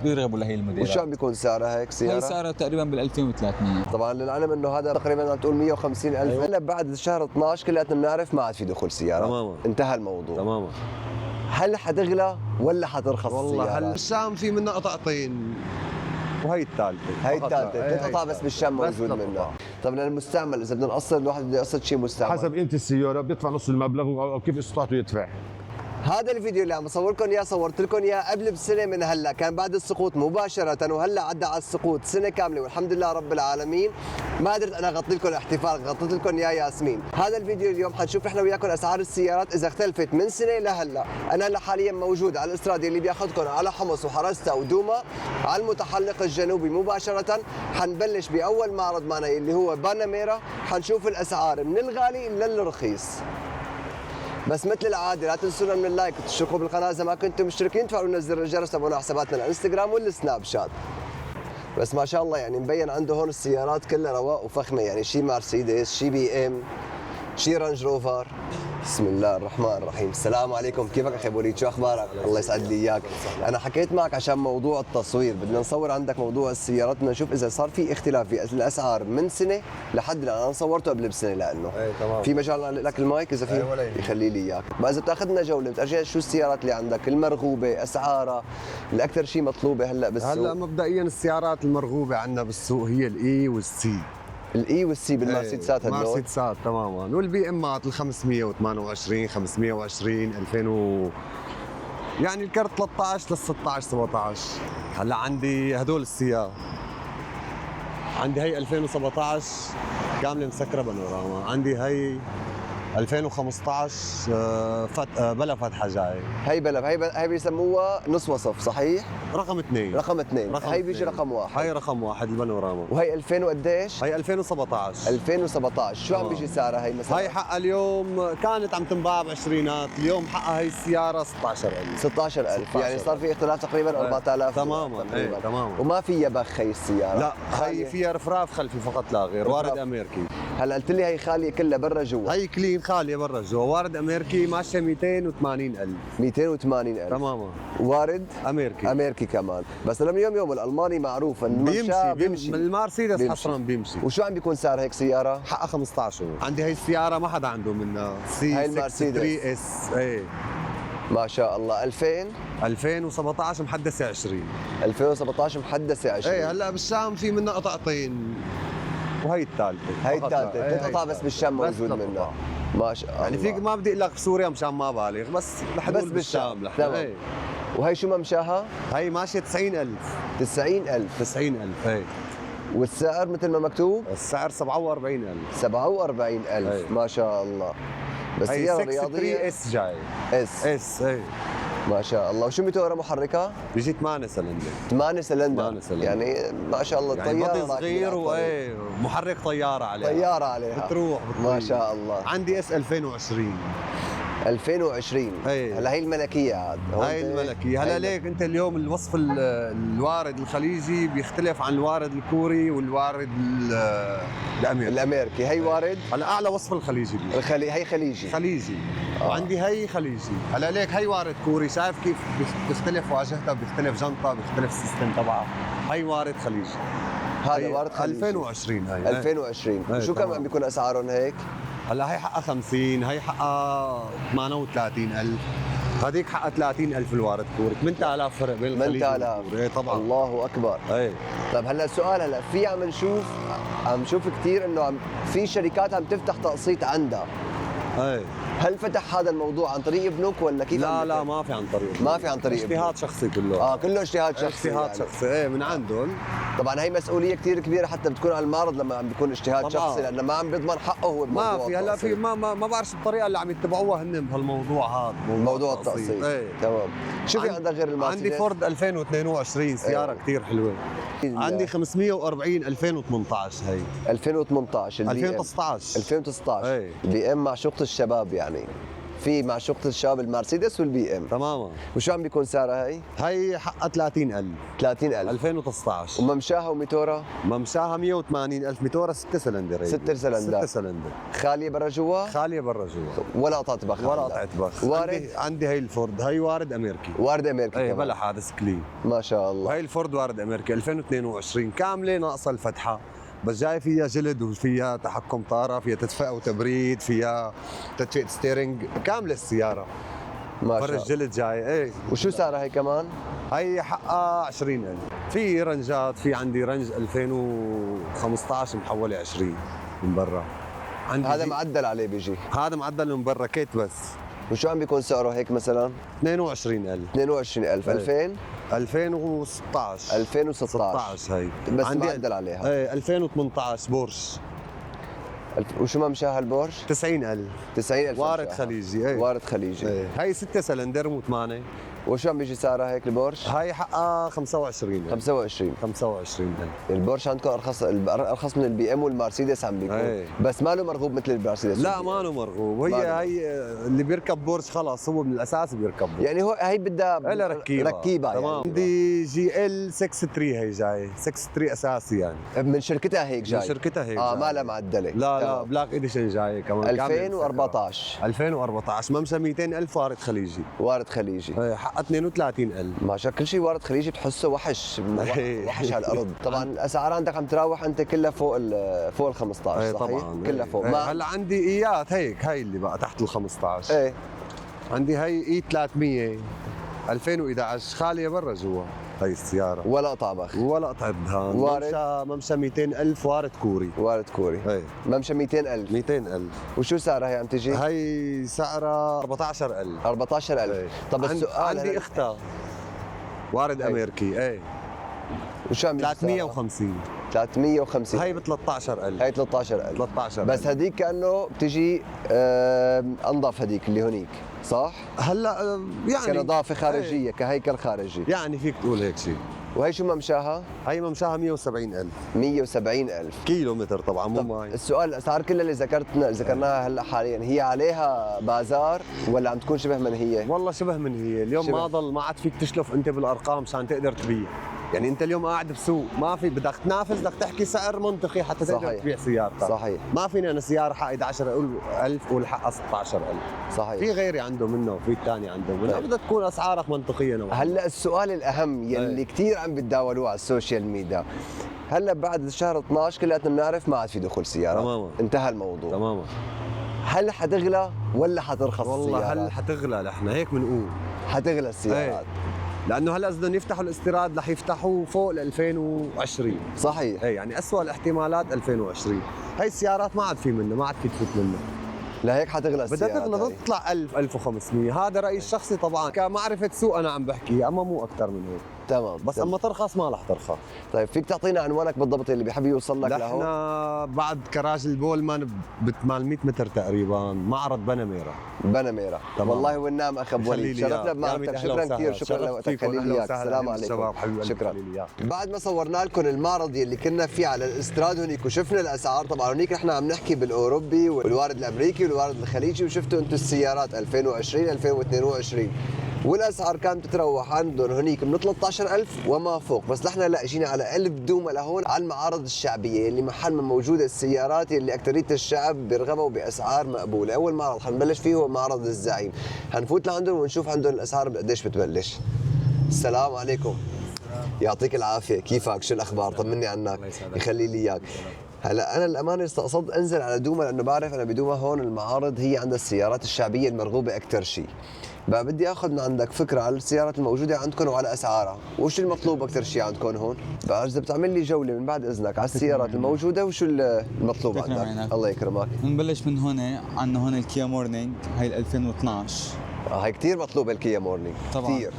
بيرغبوا لهي الموديلات. وشو عم بيكون سعرها هيك سياره؟ هي سعرها تقريبا بال 2300. طبعا للعلم انه هذا تقريبا عم تقول 150,000. أيوة. هلا بعد شهر 12 كلياتنا بنعرف ما عاد في دخول سيارات تماما، انتهى الموضوع تماما. هل حتغلى ولا حترخص والله السيارات؟ هلا الشام في منها قطعتين وهي الثالثه. هي الثالثه، ثلاث قطع بس بالشام موجود منها. طب للمستعمل اذا بدنا نقصد الواحد بده يقصد شيء مستعمل حسب قيمه السياره بيدفع نص المبلغ او كيف استطاعته يدفع. هذا الفيديو اللي عم بصور لكم اياه صورت لكم اياه قبل بسنه من هلا، كان بعد السقوط مباشره وهلا عدى على السقوط سنه كامله والحمد لله رب العالمين. ما قدرت انا اغطي لكم الاحتفال، غطيت لكم اياه ياسمين. هذا الفيديو اليوم حنشوف احنا وياكم اسعار السيارات اذا اختلفت من سنه لهلا. انا هلا حاليا موجود على الاسترادة اللي بياخذكم على حمص وحرستا ودوما على المتحلق الجنوبي مباشره. حنبلش باول معرض معنا اللي هو باناميرا، حنشوف الاسعار من الغالي للرخيص. بس مثل العاده لا تنسونا من اللايك وتشتركوا بالقناه اذا ما كنتم مشتركين، تفعلوا لنا زر الجرس تابعونا على حساباتنا الانستغرام والسناب شات. بس ما شاء الله يعني مبين عنده هون السيارات كلها رواق وفخمه، يعني شي مرسيدس، شي بي ام، شي رانج روفر. بسم الله الرحمن الرحيم. السلام عليكم، كيفك اخي ابو وليد؟ شو اخبارك؟ الله يسعد لي اياك. انا حكيت معك عشان موضوع التصوير، بدنا نصور عندك موضوع السيارات، بدنا نشوف اذا صار في اختلاف في الاسعار من سنه لحد الان. انا صورته قبل بسنه لانه تمام. في مجال أعلق لك المايك اذا في يخلي لي اياك. بقى اذا بتاخذنا جوله بترجع شو السيارات اللي عندك المرغوبه، اسعارها، الاكثر شيء مطلوبه هلا بالسوق. هلا مبدئيا السيارات المرغوبه عندنا بالسوق هي الاي والسي. الاي والسي بالمرسيدسات هدول؟ مرسيدسات تماما، والبي امات ال 528 520 2000 يعني الكرت 13 لل 16 17. هلا عندي هدول السيارات، عندي هي 2017 كامله مسكره بانوراما، عندي هي 2015 بلا فتحه جاي. هي بلا هي بيسموها نص وصف صحيح؟ رقم اثنين. رقم اثنين، هي بيجي رقم واحد. هي رقم واحد البانوراما. وهي 2000 وقديش؟ هي 2017. 2017 شو عم بيجي سعرها هي مثلا؟ هي حقها اليوم كانت عم تنباع بعشرينات، اليوم حقها هي السياره 16,000. 16,000 يعني صار في اختلاف تقريبا 4,000 تماما. تقريبا. تماما. وما فيها بخ هي السياره؟ لا هي فيها رفراف خلفي فقط لا غير، وارد امريكي. هلا قلت لي هي خاليه كلها برا جوا؟ هي كلين خاليه برا جوا، وارد امريكي ماشيه 280,000. 280,000 تماما. وارد امريكي. امريكي كمان، بس لما يوم الالماني معروف انه بيمشي المرسيدس حصرا بيمشي. وشو عم بيكون سعر هيك سياره؟ حقها 15. عندي هي السياره ما حدا عنده منها، هي المرسيدس 3 اس. ايه ما شاء الله. 2017 محدثه 20. 2017 محدثه 20. ايه هلا بالشام في منها قطعتين وهي الثالثه. هي الثالثه، ثلاث قطع بس بالشام موجود منها. ما شاء الله. يعني فيك ما بدي اقول لك بسوريا مشان ما بالغ، بس لحدود بالشام. تمام. وهي شو ممشاها؟ هي ماشيه 90,000. 90,000. 90,000 هي. والسعر مثل ما مكتوب؟ السعر 47,000. 47,000 ما شاء الله. بس هي رياضيه. 3 اس جاي. اس ايه ما شاء الله. وشو موتورها محركه؟ بيجي 8 سلندر. 8 سلندر. 8 سلندر يعني ما شاء الله. يعني طياره صغير وايه محرك طياره عليها. طياره عليها بتروح ما شاء الله. عندي اس 2020. 2020 هلا هي الملكيه عاد. هاي الملكيه. هلا ليك انت اليوم الوصف الوارد الخليجي بيختلف عن الوارد الكوري والوارد الامريكي. هي وارد. هلا اعلى وصف الخليجي هي خليجي. وعندي هي خليجي. هلا ليك هي وارد كوري، شايف كيف بيختلف واجهتها، بيختلف جنطه، بيختلف السيستم تبعها. هي وارد خليجي. هذا وارد خليجي 2020. هي 2020. شو كم عم بيكون اسعارهم هيك؟ هلا هي حقها 50، هي حقها 38,000، هذيك حقها 30,000 الوارد كوري. 8,000 فرق بين الخليج 8,000. ايه طبعا. الله اكبر. ايه. طيب هلا السؤال، هلا في عم نشوف كثير انه في شركات عم تفتح تقسيط عندها. ايه. هل فتح هذا الموضوع عن طريق بنوك ولا كيف؟ لا ما في عن طريق. ما في عن طريق اجتهاد شخصي كله. كله اجتهاد شخصي. اجتهاد شخصي ايه من عندهم. طبعا هي مسؤوليه كثير كبيره حتى بتكون على المعرض لما عم بيكون اجتهاد شخصي، لانه ما عم بيضمن حقه هو ما في. هلا في ما بعرف الطريقه اللي عم يتبعوها هن بهالموضوع هذا، موضوع التقسيط. ايه. تمام. شو في عندك غير المرسيدس؟ عندي فورد 2022 سياره كثير حلوه. عندي 540 2018. هي 2018 2019 2019 بي ام معشوقة الشباب يعني. في معشوقة الشباب المرسيدس والبي ام. تماما. وشو عم بيكون سعرها هي؟ هي حقها 30,000 30,000 2019. وممشاها وميتورها؟ ممشاها 180,000 موتورها 6 سلندر. 6 سلندر. 6 سلندر. خالية برا جوا؟ خالية برا جوا. ولا قطعة بخ؟ ولا قطعة بخ. وارد؟ عندي هي الفورد، هي وارد امريكي. وارد امريكي ايه كمان. بلا حادث كلين. ما شاء الله. وهي الفورد وارد امريكي 2022 كاملة ناقصة الفتحة، بس جاي فيها جلد وفيها تحكم طارة، فيها تدفئة وتبريد، فيها تدفئة ستيرنج، كاملة السيارة. ما شاء فرش الله. جلد جاي. ايه. وشو سعرها هي كمان؟ هي حقها 20,000. في رنجات، في عندي رنج 2015 محولة 20 من برا. عندي هذا معدل عليه بيجي. هذا معدل من برا كيت بس. وشو عم بيكون سعره هيك مثلا؟ 22,000. 22,000. إيه. 2000 2016 2016 16 هي. بس عندي معدل عليها. ايه 2018 بورش وشو ممشاها البورش؟ 90,000. 90,000 وارد ممشاها. خليجي. ايه. وارد خليجي. ايه. هي 6 سلندر مو 8. وشو عم بيجي سعرها هيك البورش؟ هاي حقها 25,000. 25. 25,000. البورش عندكم ارخص من البي ام والمرسيدس عم بيكون. ايه. بس ما له مرغوب مثل المرسيدس لا والبي إم. ما له مرغوب. وهي ما له. هي اللي بيركب بورش خلاص هو من الاساس بيركب بورش. يعني هو هي بدها إلها ركيبه. ركيبه تمام. يعني. عندي جي ال 63 هي جاي 63 اساسي يعني. من شركتها هيك جاي. من شركتها هيك اه جاي. ما لها معدله. لا تمام. بلاك اديشن جاي كمان. 2014 2014 ممشى 200,000 وارد خليجي. وارد خليجي. ايه حقها 32,000. ما شاء كل شيء وارد خليجي بتحسه وحش وحش على الارض. طبعا الاسعار عندك عم تراوح انت كلها فوق ال 15 ايه صحيح؟ طبعا. كلها فوق. ايه. هلا عندي ايات هيك هي اللي بقى تحت ال 15. ايه عندي هي اي 300 2011 خاليه برا جوا هي السياره ولا قطع بخ. ولا قطعه دهان. وارد. ممشى 200,000 وارد كوري. وارد كوري. ايه ممشى 200,000. 200,000. وشو سعرها هي عم تجي؟ هي سعرها 14,000. 14,000. ايه. طب السؤال عندي هلا- اختها وارد هي. امريكي. ايه وشو عم يجي سعرها؟ 350. 350. هي ب 13,000. هي 13,000. 13,000. بس هذيك كانه بتجي انظف هذيك اللي هونيك صح؟ هلا يعني كنظافه خارجيه كهيكل خارجي. يعني فيك تقول هيك شيء. وهي شو ممشاها؟ هي ممشاها 170,000 170,000 كيلو متر طبعا مو طب معي. السؤال الاسعار كلها اللي ذكرناها هلا حاليا هي عليها بازار ولا عم تكون شبه من هي؟ والله شبه من هي اليوم شبه. ما ضل ما عاد فيك تشلف انت بالارقام مشان تقدر تبيع. يعني انت اليوم قاعد بسوق ما في بدك تنافس بدك تحكي سعر منطقي حتى تقدر صحيح. تبيع سيارتك. صحيح. ما فينا انا سياره حق 11,000 قول حقها 16,000. صحيح. في غيري عنده منه وفي الثاني عنده منه. طيب. بدك تكون اسعارك منطقيه نوعا. هلا السؤال الاهم يلي أي. كثير عم بتداولوه على السوشيال ميديا هلا بعد شهر 12 كلياتنا بنعرف ما عاد في دخول سيارات. تماما. انتهى الموضوع. تماما. هل حتغلى ولا حترخص والله السيارات؟ هل حتغلى نحن هيك بنقول. حتغلى السيارات. لانه هلا اذا بدهم يفتحوا الاستيراد رح يفتحوا فوق ل 2020. صحيح. ايه يعني اسوء الاحتمالات 2020. هي السيارات ما عاد في منها ما عاد فيك تفوت منها. لهيك حتغلى بدها السيارات. تغلى هاي. تطلع 1000 1500. هذا رايي الشخصي طبعا كمعرفه سوق انا عم بحكي اما مو اكثر من هيك. تمام. بس تمام. اما ترخص ما رح ترخص. طيب فيك تعطينا عنوانك بالضبط اللي بيحب يوصل لك لهون؟ نحن بعد كراج البولمان ب 800 متر تقريبا معرض بنميره. بنميرة. تمام. والله والنعم اخ ابو وليد خليلي شرفنا إياك. بمعرفتك. أهلا شكرا وسهلا. كثير. شكرا شرفت لوقتك. فيكم. خليلي أهلا اياك. وسهلا. السلام حبيب عليكم. الشباب حبيب قلبي. شكرا. خليلي إياك. بعد ما صورنا لكم المعرض يلي كنا فيه على الاستراد هنيك وشفنا الاسعار طبعا هنيك نحن عم نحكي بالاوروبي والوارد الامريكي والوارد الخليجي وشفتوا انتم السيارات 2020 2022 والاسعار كانت تتراوح عندهم هنيك من 13,000 وما فوق. بس نحن لا اجينا على 1000 دومه لهون على المعارض الشعبيه اللي محل ما موجوده السيارات اللي اكثريه الشعب بيرغبوا باسعار مقبوله. اول معرض حنبلش فيه هو معرض الزعيم. حنفوت لعندهم ونشوف عندهم الاسعار قديش بتبلش. السلام عليكم. يعطيك العافيه. كيفك؟ شو الاخبار؟ طمني عنك. يخلي لي اياك. هلا انا الامانه استقصدت انزل على دوما لانه بعرف انا بدوما هون المعارض هي عندها السيارات الشعبيه المرغوبه اكثر شيء. بقى بدي اخذ من عندك فكره على السيارات الموجوده عندكم وعلى اسعارها، وش المطلوب اكثر شيء عندكم هون؟ بقى اذا بتعمل لي جوله من بعد اذنك على السيارات الموجوده وشو المطلوب تكرم عندك؟ عينك. الله يكرمك. بنبلش من هون. عندنا هون الكيا مورنينج هي ال 2012. هاي كثير مطلوبه الكيا مورنينج. طبعا كثير.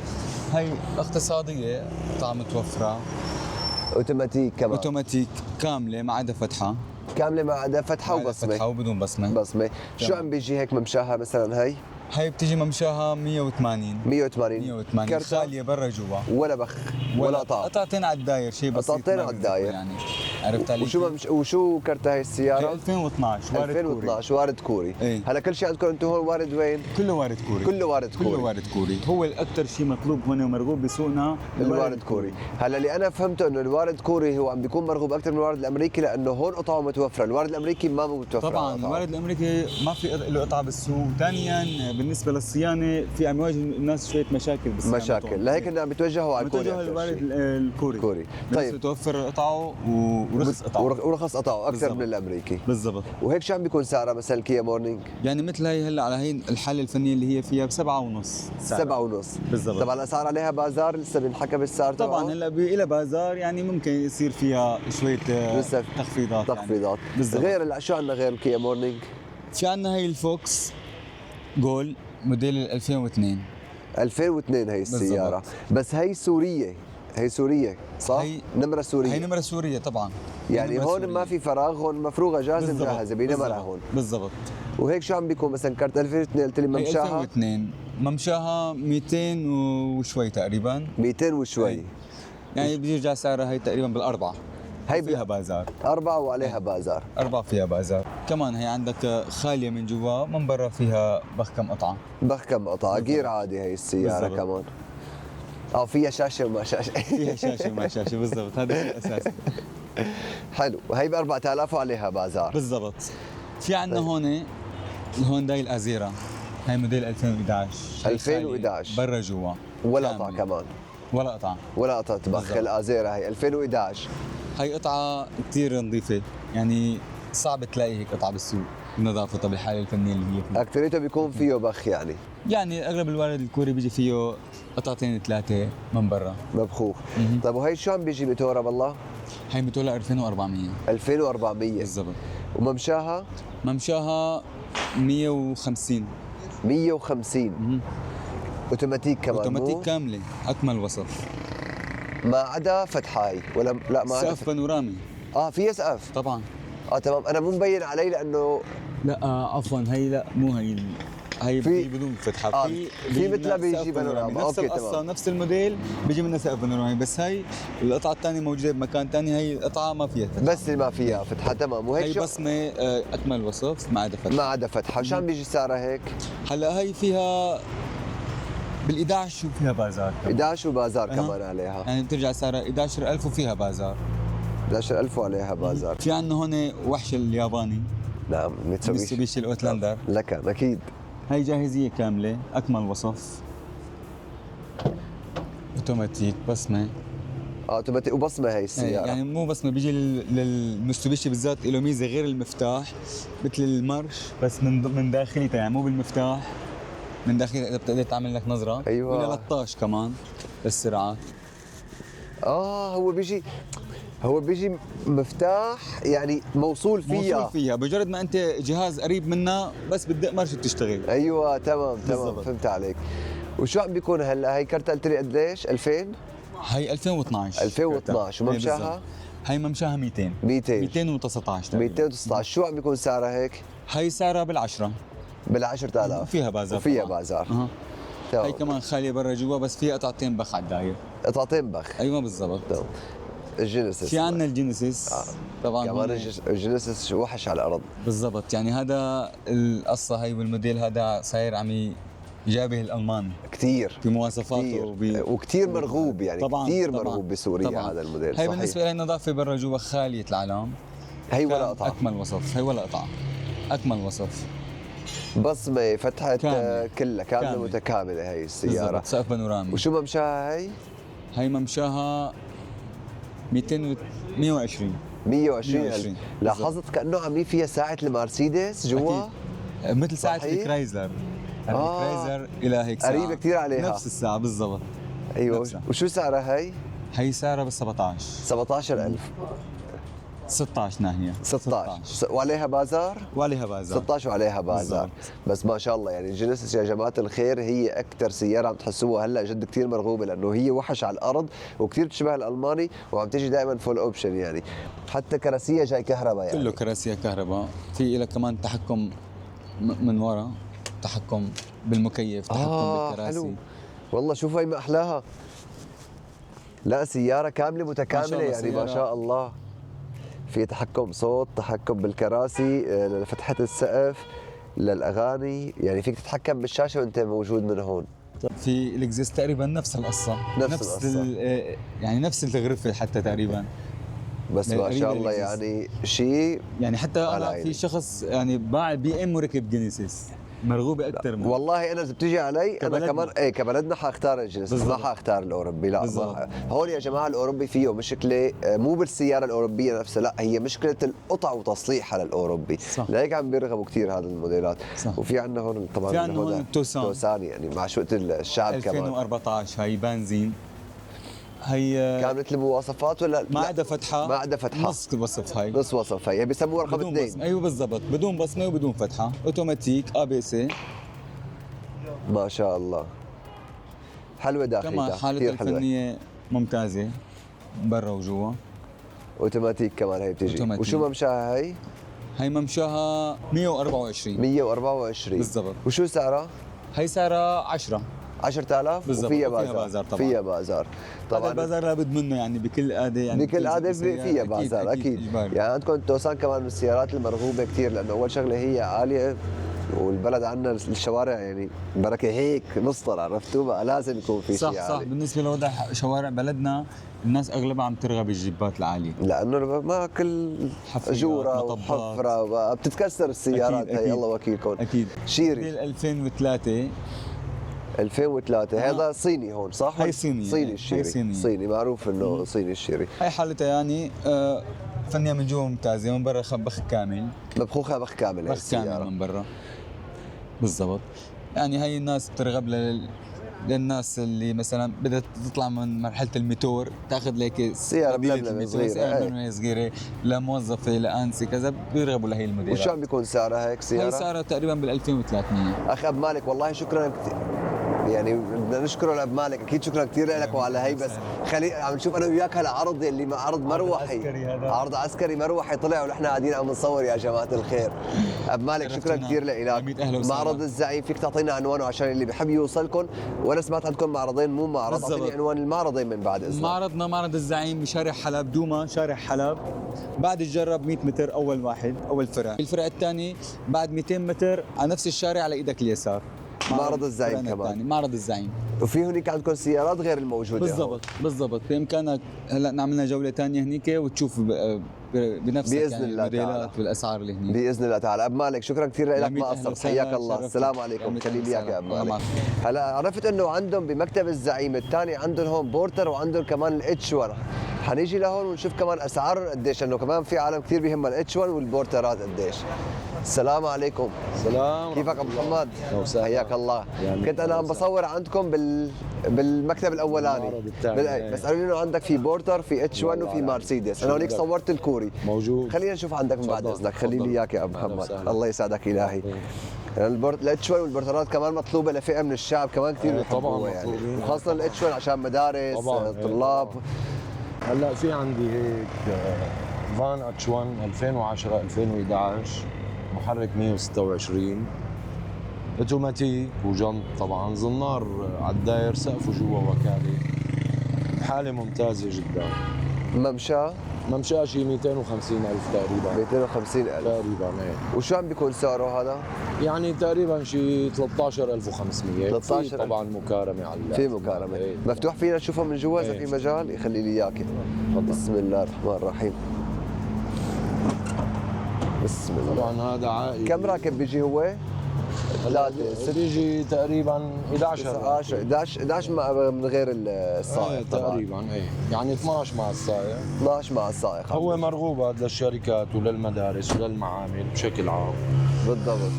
هي اقتصاديه قطع متوفره اوتوماتيك كمان. اوتوماتيك كامله ما عدا فتحه. كامله ما عدا فتحه ما عدا وبصمه. فتحه وبدون بصمه. بصمه. شو تمام. عم بيجي هيك ممشاها مثلا هي؟ هي بتيجي ممشاها 180. 180. 180 كرتة خاليه برا جوا. ولا بخ ولا قطع. قطعتين على الداير شيء بسيط. قطعتين ما على بيفرقوا الداير. يعني عرفت علي؟ وشو كرت هاي هي السياره؟ 2012 وارد كوري. 2012 وارد كوري. إيه. هلا كل شيء عندكم انتم هون وارد وين؟ كله وارد كوري. كله وارد كوري. كله وارد كوري. هو الاكثر شيء مطلوب هون ومرغوب بسوقنا الوارد كوري. هلا اللي انا فهمته انه الوارد كوري هو عم بيكون مرغوب اكثر من الوارد الامريكي لانه هون قطعه متوفره، الوارد الامريكي ما متوفر. طبعا الوارد الامريكي ما في له قطعه بالسوق، ثانيا بالنسبه للصيانه في عم يواجه الناس شويه مشاكل بالصيانه. مشاكل، لهيك انه عم بيتوجهوا على الكوري. بتوجه للوارد الكوري. كوري. طيب توفر قطعه ورخص قطعه. ورخص قطعه اكثر بالزبط. من الامريكي. بالضبط. وهيك شو عم بيكون سعرها مثلا الكيا مورنينج؟ يعني مثل هي هلا على هي الحاله الفنيه اللي هي فيها ب7.5. 7.5. بالضبط. طبعا الاسعار عليها بازار لسه بينحكى بالسعر طبعا تبعه؟ هلا إلى بازار يعني ممكن يصير فيها شويه لسه تخفيضات. تخفيضات. يعني. بالضبط. غير شو عندنا غير الكيا مورنينج؟ في عندنا هي الفوكس جول موديل 2002. 2002 هي السياره. بس هي سوريه، هي سوريه صح؟ نمره سوريه. هي نمره سوريه طبعا. يعني هون سورية. ما في فراغ، هون مفروغه جاهزه مجهزه بنمره هون. بالضبط. وهيك شو عم بيكون مثلا كارت 2002 قلت لي ممشاها؟ 2002 ممشاها 200 وشوي تقريبا. 200 وشوي. يعني بيرجع سعرها هي تقريبا بالاربعه. هي فيها بازار. 4 وعليها بازار. 4 فيها بازار. كمان هي عندك خاليه من جوا، من برا فيها بخ كم قطعه. بخ كم قطعه، جير عادي هي السياره بالزبط. كمان. فيها شاشه وما شاشه. فيها شاشه وما شاشه بالضبط، هذا الشيء الاساسي. حلو، وهي ب 4000 وعليها بازار. بالضبط. في عندنا هون الهونداي الازيرا، هي موديل 2011. 2011 برا جوا. ولا قطعه كمان. ولا قطعه. ولا قطعه بخ الازيرا هي 2011. هي قطعه كثير نظيفه، يعني صعب تلاقي هيك قطعه بالسوق نظافتها بالحاله الفنيه اللي هي فيها. اكثريته بيكون فيه بخ يعني. يعني اغلب الوارد الكوري بيجي فيه قطعتين ثلاثه من برا مبخوخ. طيب وهي شو عم بيجي موتورها بالله؟ هي موتورها 2400. 2400 بالضبط. وممشاها؟ ممشاها 150. 150. اوتوماتيك كمان. اوتوماتيك كامله، اكمل وصف. ما عدا فتحاي ولا لا ما عدا سقف بانورامي. فيها سقف طبعا. تمام. انا مو مبين علي لانه لا عفوا هي لا مو هي. هي في بدون فتحه. في مثلها بيجي بانورامي. نفس القصه تمام. نفس الموديل بيجي منها سقف بانورامي، بس هي القطعه الثانيه موجوده بمكان ثاني، هي القطعه ما فيها فتحه. بس اللي ما فيها فتحه. تمام. وهيك هي بصمه اكمل وصف ما عدا فتحه. ما عدا فتحه. شو عم بيجي سعرها هيك؟ هلا هي فيها بال11 وفيها بازار. 11 وبازار كمان عليها. يعني بترجع سعرها 11000 وفيها بازار. 11000 وعليها بازار. في عندنا هون وحش الياباني. نعم ميتسوبيشي الاوتلاندر. لك اكيد. هي جاهزيه كامله، اكمل وصف. اوتوماتيك بصمه. اوتوماتيك وبصمه هي السياره. يعني مو بصمه، بيجي للميتسوبيشي بالذات له ميزه غير المفتاح، مثل المارش بس من داخليته، يعني مو بالمفتاح، من داخل اذا بتقدر تعمل لك نظره. ايوه. ولا لطاش كمان للسرعات. هو بيجي مفتاح يعني موصول فيها. بمجرد ما انت جهاز قريب منها بس بتدق مارش بتشتغل. ايوه تمام بالزبط. فهمت عليك. وشو عم بيكون هلا؟ هي كرت قلت لي قديش؟ 2000؟ هي 2012. 2012 وممشاها؟ هي ممشاها 200. 219 219. شو عم بيكون سعرها هيك؟ هي سعرها بال10. بال10000 وفيها بازار. وفيها بازار. هي كمان خاليه برا جوا، بس فيها قطعتين بخ على الداير. قطعتين بخ. ايوه بالضبط. الجينيسيس. في عندنا الجينيسيس. طبعا كمان الجينيسيس وحش على الارض. بالضبط. يعني هذا القصه هي والموديل هذا صاير عم يجابه الالماني كثير في مواصفاته وكثير مرغوب، يعني طبعا كثير طبعا مرغوب بسوريا طبعا. هذا الموديل هي صحيح. بالنسبه لي النظافه برا جوا خاليه العلام. هي ولا قطعه. اكمل وصف. هي ولا قطعه، اكمل وصف. بصمه فتحت كلها كامله متكامله هي السياره. سقف بانورامي. وشو ممشاها هي؟ هي ممشاها 120. 120,000. لاحظت كانه عاملين فيها ساعه المرسيدس جوا، مثل ساعه الكرايزلر. الكرايزلر الى هيك ساعه قريبه كثير عليها. نفس الساعه بالضبط. ايوه. نفسها. وشو سعرها هي؟ هي سعرها بال 17. 17,000. 16 ناحيه. 16 وعليها بازار؟ وعليها بازار. 16 وعليها بازار. بس ما شاء الله يعني الجينيسيس يا جماعه الخير هي اكثر سياره عم تحسوها هلا جد كثير مرغوبه، لانه هي وحش على الارض وكثير بتشبه الالماني وعم تيجي دائما فول اوبشن، يعني حتى كراسيه جاي كهرباء. يعني كله كراسيه كهرباء. في لها كمان تحكم من ورا، تحكم بالمكيف، تحكم بالكراسي. حلو والله. شوف هي ما احلاها. لا سياره كامله متكامله يعني ما شاء الله. في تحكم صوت، تحكم بالكراسي، لفتحة السقف، للاغاني، يعني فيك تتحكم بالشاشه وانت موجود من هون. في الاكزيس تقريبا نفس القصه، نفس القصة. يعني نفس الغرفه حتى تقريبا. بس ما قريبة شاء الله الإكزيس. يعني شيء. يعني حتى على انا عيني. في شخص يعني باع بي ام وركب جينيسيس، مرغوبه اكثر من. والله انا اذا بتيجي علي انا كبلدنا. كمان ايه كبلدنا حاختار الجنس، ما بالضبط. حاختار الاوروبي. لا بالضبط. ما هون يا جماعه الاوروبي فيه مشكله، مو بالسياره الاوروبيه نفسها، لا هي مشكله القطع وتصليحها للاوروبي. صح. لهيك عم بيرغبوا كثير هذه الموديلات. صح. وفي عندنا هون طبعا في عندنا هون هدى التوسان. توسان، يعني معشوقه الشعب كمان. 2014 هي بنزين، هي كامله المواصفات ولا ما لا؟ عدا فتحه، ما عدا فتحه، نص وصف هاي، نص وصف هي بيسموها رقم بدون اثنين. بصمه. ايوه بالضبط، بدون بصمه وبدون فتحه، اوتوماتيك ABC. ما شاء الله حلوه كمان داخلها حالتها كثير حلوه. الفنيه ممتازه برا وجوا. اوتوماتيك كمان هي بتيجي. أوتوماتيك. وشو ممشاها هي؟ هي ممشاها 124 124 بالضبط. وشو سعرها؟ هي سعرها 10. 10,000 بالضبط. وفيها وفيها بازار. بازار طبعاً. فيها بازار طبعا طبعا. البازار لابد منه، يعني بكل قاده، يعني بكل قاعده فيها بازار اكيد. إجباري. يعني عندكم التوسان كمان من السيارات المرغوبه كثير، لانه اول شغله هي عاليه، والبلد عندنا الشوارع يعني بركه هيك مسطر، عرفتوا بقى لازم يكون في صح شيء صح. عالي. بالنسبه لوضع شوارع بلدنا الناس اغلبها عم ترغب الجيبات العاليه، لانه ما كل حفريات، جوره مطبات. وحفره بتتكسر السيارات. أكيد، هي أكيد. الله وكيلكم. اكيد. شيري موديل 2003. 2003 هذا صيني هون صح؟ هي صيني. صيني هي الشيري. صيني. صيني معروف انه صيني الشيري. هي حالتها يعني فنية من جوا ممتازة، من برا بخ كامل، مبخوخه بخ كامل هي بخ كامل السياره. من برا بالضبط. يعني هي الناس بترغب للناس اللي مثلا بدها تطلع من مرحلة الميتور، تاخذ لك سيارة موديلة ململمة الميتور، صغيرة، سيارة إيه. ململمة صغيرة، لموظفة لأنسة كذا، بيرغبوا لهي الموديلات. وشو عم بيكون سعرها هيك هي سياره؟ سعرها تقريبا بال 2300. اخ ابو مالك والله شكرا كثير، يعني بدنا نشكره لابو مالك، اكيد شكرا كثير لك وعلى هي. بس خلي عم نشوف انا وياك هلا عرض اللي عرض مروحي، عسكري هذا. عرض عسكري مروحي طلع ونحن قاعدين عم نصور يا جماعه الخير. ابو مالك شكرا شرفتونا. كثير مية أهلا لك. وسهلا. معرض الزعيم فيك تعطينا عنوانه عشان اللي بحب يوصلكم؟ وانا سمعت عندكم معرضين، مو معرض، بالضبط. اعطيني عنوان المعرضين من بعد اذنك. معرضنا معرض الزعيم بشارع حلب، دوما شارع حلب، بعد الجرب 100 متر اول واحد، اول فرع. الفرع الثاني بعد 200 متر على نفس الشارع على ايدك اليسار. معرض الزعيم الفرع كمان. الثاني، معرض الزعيم وفي هناك عندكم سيارات غير الموجوده هون. بالضبط بالضبط. بامكانك هلا نعملنا جوله ثانيه هنيك وتشوف بنفسك بإذن يعني الله تعالى. الموديلات والاسعار اللي هنيك. باذن الله تعالى. ابو مالك شكرا كثير لك، جميل، ما أهلا قصرت، وسهلا، حياك الله. شرفتك. السلام عليكم، جميل، خلي لي اياك يا ابو الله مالك. معك. هلا عرفت انه عندهم بمكتب الزعيم الثاني عندهم هون بورتر، وعندهم كمان الاتش 1. حنيجي لهون ونشوف كمان اسعار قديش، لانه كمان في عالم كثير بيهمها الاتش 1 والبورترات قديش. السلام عليكم. سلام. كيفك ابو محمد؟ وسهلا. حياك الله. يعني كنت انا عم بصور عندكم بالمكتب الاولاني، المعرض الثاني. بس قالوا لي انه عندك في بورتر، في اتش 1 وفي مرسيدس. انا هونيك صورت الكوري موجود. خلينا نشوف عندك من بعد تفضل، اذنك. خلي لي تفضل. اياك يا ابو أهلا محمد. وسهلا. الله يسعدك الهي. الاتش 1 والبورترات كمان مطلوبه لفئه من الشعب كمان كثير طبعاً بيحبوها يعني، مطلوبين. وخاصه الاتش 1 عشان مدارس، طبعاً، طلاب. هلا في عندي هيك فان اتش 1 2010 2011 محرك 126 اوتوماتيك وجنط طبعا، زنار على الداير، سقف وجوا وكاله، حاله ممتازه جدا. ممشى ممشاه شي 250,000 تقريبا 250,000. تقريبا ايه. وشو عم بيكون سعره هذا؟ يعني تقريبا شي 13,500. 13,000. في طبعا مكارمه على في مكالمة. إيه. مفتوح فينا نشوفها من جوا اذا إيه. في مجال؟ يخلي لي اياك. تفضل. بسم الله الرحمن الرحيم. بسم الله. طبعا هذا عائلي. كم راكب بيجي هو؟ 3 6 بيجي تقريبا 11 11 من غير السائق ايه طبعا. تقريبا ايه، يعني 12 مع السائق. 12 مع السائق. هو مرغوب هذا للشركات وللمدارس وللمعامل بشكل عام. بالضبط.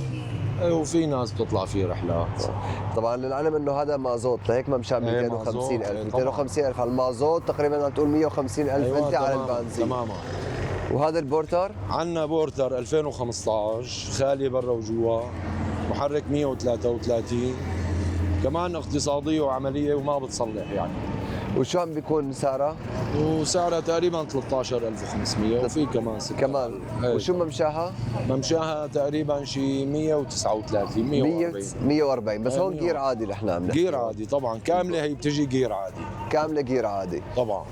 ايه وفي ناس بتطلع فيه رحلات. طبعا للعلم انه هذا مازوت، لهيك ما مشى إيه، 250,000. مازوت، 250,000 على المازوت، تقريبا عم تقول 150,000 انت على تماماً، البنزين. تماما. وهذا البورتر عندنا بورتر 2015 خالي برا وجوا، محرك 133 كمان اقتصاديه وعمليه وما بتصلح يعني، وشو عم بيكون سعرها؟ وسعرها تقريبا 13,500 وفي كمان 6 كمان. إيه. وشو ممشاها؟ ممشاها تقريبا شي 139 140. 140 بس إيه، هون 140. جير عادي نحن عم نحكي. جير عادي طبعا، كامله هي بتجي جير عادي كامله جير عادي. طبعا.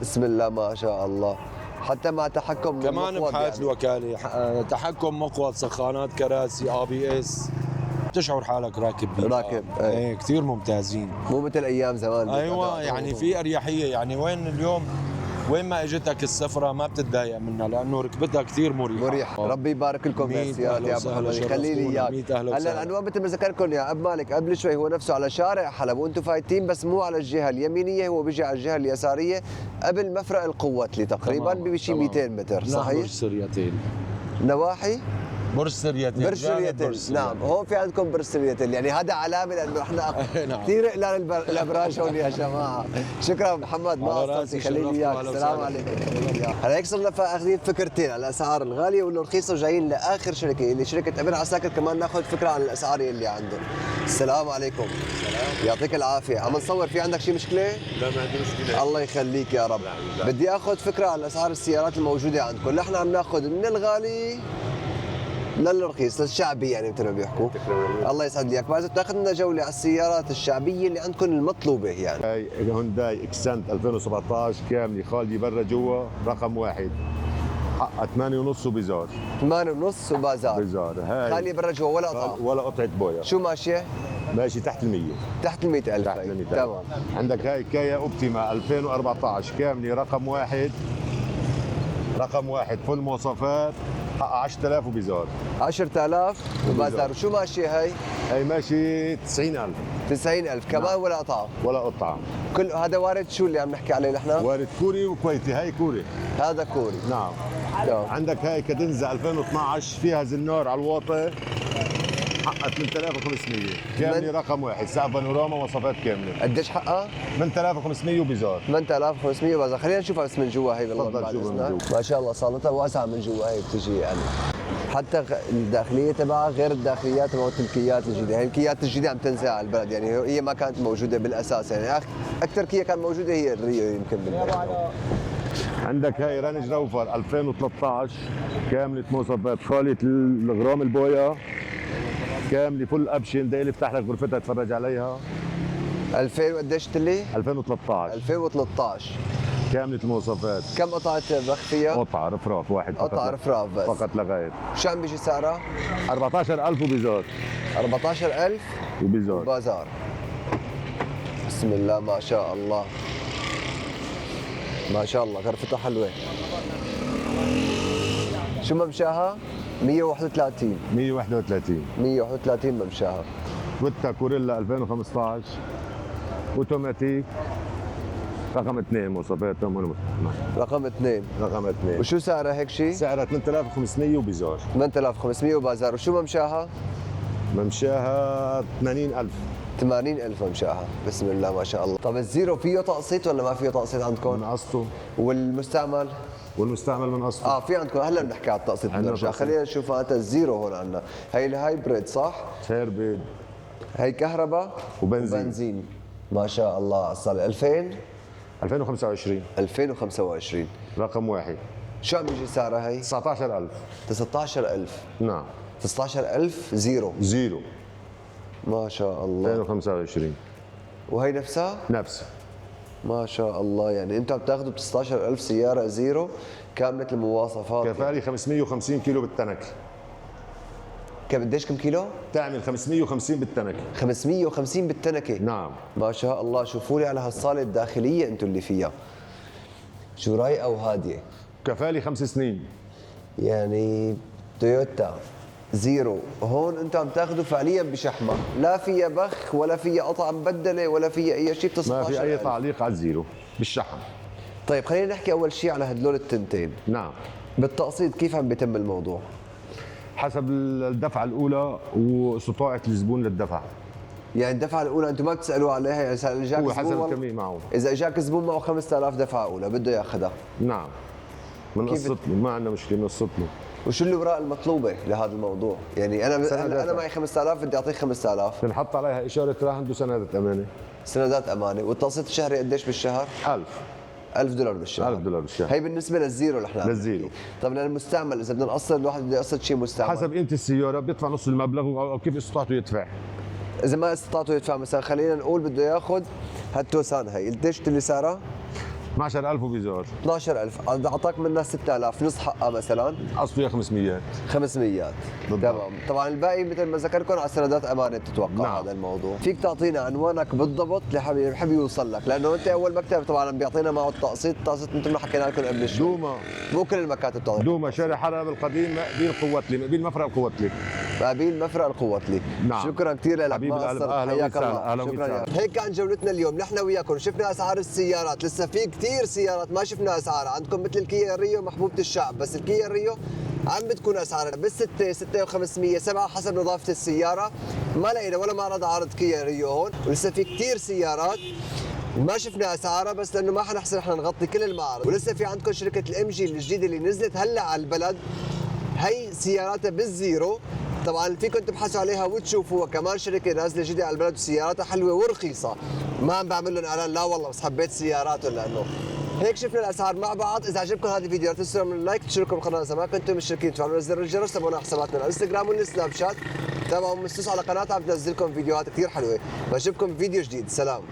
بسم الله ما شاء الله. حتى مع تحكم كمان مقود بحالة يعني. الوكالة تحكم مقود، سخانات كراسي، ABS، بتشعر حالك راكب بيه. راكب، أي. ايه كثير ممتازين. مو مثل ايام زمان. ايوه يعني في اريحيه، يعني وين اليوم وين ما اجتك السفره ما بتتضايق منها لانه ركبتها كثير مريحه. مريح. ربي يبارك لكم بالسيارات يا ابو حمد، يخلي لي اياك. هلا العنوان مثل ما ذكركم يا اب مالك قبل شوي هو نفسه على شارع حلب وانتم فايتين، بس مو على الجهه اليمينيه، هو بيجي على الجهه اليساريه قبل مفرق القوتلي تقريبا بشي 200 متر. صحيح؟ برج سريتين. نواحي برج سريتين. برج سريتل. نعم هون في عندكم برج سريتل، يعني هذا علامه لانه احنا نعم. كثير قلال الابراج هون يا جماعه. شكرا محمد، ما قصرت، يخلي لي اياك. السلام عليكم. هلا هيك صرنا اخذين فكرتين على الاسعار الغاليه والرخيصه، وجايين لاخر شركه اللي شركه ابن عساكر كمان ناخذ فكره عن الاسعار اللي عندهم. السلام عليكم. يعطيك العافيه. عم نصور، في عندك شي مشكله؟ لا ما عندي مشكله. الله يخليك يا رب. بدي اخذ فكره عن اسعار السيارات الموجوده عندكم. نحن عم ناخذ من الغالي للرخيص، للشعبي يعني مثل ما بيحكوا. الله يسعد لي اياك. بعد تاخذ لنا جوله على السيارات الشعبيه اللي عندكم المطلوبه يعني. هاي هونداي اكسنت 2017 كامله خالدي برا جوا رقم واحد، حقها 8.5 وبزار. 8.5 وبازار. بزار هاي خالي برا جوا ولا قطعه؟ ولا قطعه بويا. شو ماشيه؟ ماشي تحت ال100. تحت ال 100,000. تحت ال 100,000. تمام. عندك هاي كايا اوبتيما 2014 كامله رقم واحد، رقم واحد فل مواصفات، حقها 10,000 وبزار. 10,000 وبازار. وشو ماشيه هي؟ هاي ماشي 90,000 90,000 كمان ولا قطعه؟ ولا قطعه. كل هذا وارد شو اللي عم نحكي عليه نحن؟ وارد كوري وكويتي. هاي كوري. هذا كوري. نعم. تمام. عندك هاي كادنزا 2012 فيها زنار على الواطي، حقها 8500 كامله رقم واحد، سقف بانوراما، مواصفات كامله. قديش حقها؟ 8500 وبزار. 8500 وبازار. خلينا نشوفها بس من جوا هي بالله تفضل بعد شوفها من إذنك. جوا. ما شاء الله صالتها واسعه من جوا هي بتجي يعني. حتى الداخليه تبعها غير الداخليات تبعت الكيات الجديده، هي الكيات الجديده عم تنزع على البلد، يعني هي ما كانت موجوده بالاساس، يعني اكثر كيا كان موجوده هي الريو يمكن بالبلد. عندك هاي رانج روفر 2013 كامله مواصفات، خاليه الغرام البويا، كامله فل ابشن، داير يفتح لك غرفتها تتفرج عليها. 2000 وقديش قلت لي؟ 2013 2013. كامله المواصفات. كم قطعه بخ فيها؟ قطعه رفراف واحد فقط. قطعه رفراف بس فقط لا غير. شو عم بيجي سعرها؟ 14,000 وبزار. 14,000 وبزار. بازار. بسم الله ما شاء الله. ما شاء الله غرفتها حلوه. شو ممشاها؟ 131. 131. 131 ممشاها. تويوتا كوريلا 2015 اوتوماتيك رقم 2 مواصفاتها. رقم 2. رقم 2. وشو سعرها هيك شيء؟ سعرها 8500 وبزار. 8500 وبازار. وشو ممشاها؟ ممشاها 80,000. 80,000 ممشاها. بسم الله ما شاء الله. طب الزيرو فيه تقسيط ولا ما فيه تقسيط من عندكم؟ قسطه. والمستعمل؟ والمستعمل من قسطه. في عندكم. هلا بنحكي على التقسيط عندنا بنرجع. تقسيط. خلينا نشوف هذا الزيرو هون عندنا. هي الهايبريد صح؟ هيربيد هي كهرباء وبنزين. وبنزين. ما شاء الله على الصلاة. 2000 2025 2025. رقم واحد. شو عم يجي سعرها هي؟ 19,000. 19,000. نعم. 19,000 زيرو. زيرو. ما شاء الله. 2025 وهي نفسها؟ نفسها. ما شاء الله. يعني انتم عم تاخذوا ب 16,000 سيارة زيرو كاملة المواصفات. كفالي 550 كيلو بالتنك. قديش كم كيلو؟ تعمل 550 بالتنك. 550 بالتنكة. نعم. ما شاء الله. شوفوا لي على هالصالة الداخلية انتم اللي فيها. شو رايقة وهادية. كفالي 5 سنين. يعني تويوتا زيرو هون انتم عم تاخذوا فعليا بشحمة، لا فيها بخ ولا فيها قطعة مبدلة ولا فيها اي شيء. ما في اي تعليق على الزيرو بالشحن. طيب خلينا نحكي اول شيء على هدول التنتين. نعم. بالتقسيط كيف عم بيتم الموضوع؟ حسب الدفعة الأولى واستطاعة الزبون للدفع. يعني الدفعة الأولى أنتم ما بتسألوا عليها، يعني إذا إجاك هو حسب زبون الكمية معه. إذا إجاك زبون معه 5000 دفعة أولى بده ياخذها. نعم. من كيف قسط له، ما عندنا مشكلة، نقسط له. وشو الأوراق المطلوبة لهذا الموضوع؟ يعني أنا معي 5000 بدي أعطيك 5000. بنحط عليها إشارة راهن وسندات أمانة. سندات أمانة. والتقسيط الشهري قديش بالشهر؟ 1000. $1000 بالشهر. $1000 بالشهر. هي بالنسبة للزيرو اللي احنا للزيرو. طب للمستعمل إذا بدنا نقسط، الواحد بده يقسط شيء مستعمل. حسب قيمة السيارة بيدفع نص المبلغ أو كيف استطاعته يدفع. إذا ما استطاعته يدفع مثلا خلينا نقول بده ياخذ هالتوسان هي، قديش اللي سعرها؟ 12000 وبيزار 12000 اعطاك منها 6000 نص حقها مثلا اصله 500. 500. بالضبط. تمام. طبعا الباقي مثل ما ذكركم على سندات امانه بتتوقع. نعم. هذا الموضوع فيك تعطينا عنوانك بالضبط اللي بحب يوصل لك، لانه انت اول مكتب طبعا بيعطينا معه التقسيط مثل ما حكينا لكم قبل شوي. دوما مو كل المكاتب تعطي. دوما شارع حلب القديم مقبيل قوتلي، مقبيل مفرق قوتلي. قابيل مفرق القوتلي. نعم. شكرا كثير لك حبيب القلب، أهلا حياك وسهلا، الله. أهلا شكرا وسهلا. يا هيك كان جولتنا اليوم، نحن وياكم شفنا اسعار السيارات، لسه في كثير سيارات ما شفنا اسعارها عندكم مثل الكيا ريو محبوبه الشعب، بس الكيا ريو عم بتكون اسعارها بالستة 6 و500 7 حسب نظافه السياره. ما لقينا ولا معرض عارض كيا ريو هون، ولسه في كثير سيارات ما شفنا اسعارها بس لانه ما حنحسن احنا نغطي كل المعارض. ولسه في عندكم شركه الام جي الجديده اللي نزلت هلا على البلد، هي سياراتها بالزيرو، طبعا فيكم تبحثوا عليها وتشوفوها، كمان شركه نازله جديده على البلد وسياراتها حلوه ورخيصه. ما عم بعمل لهم اعلان لا والله بس حبيت سياراتهم، لانه هيك شفنا الاسعار مع بعض. اذا عجبكم هذا الفيديو لا تنسوا من اللايك، تشتركوا بالقناه اذا ما كنتم مشتركين، تفعلوا زر الجرس، تابعونا على حساباتنا على الانستغرام والسناب شات، تابعوا مستوس على قناتها عم تنزل لكم فيديوهات كثير حلوه. بشوفكم فيديو جديد، سلام.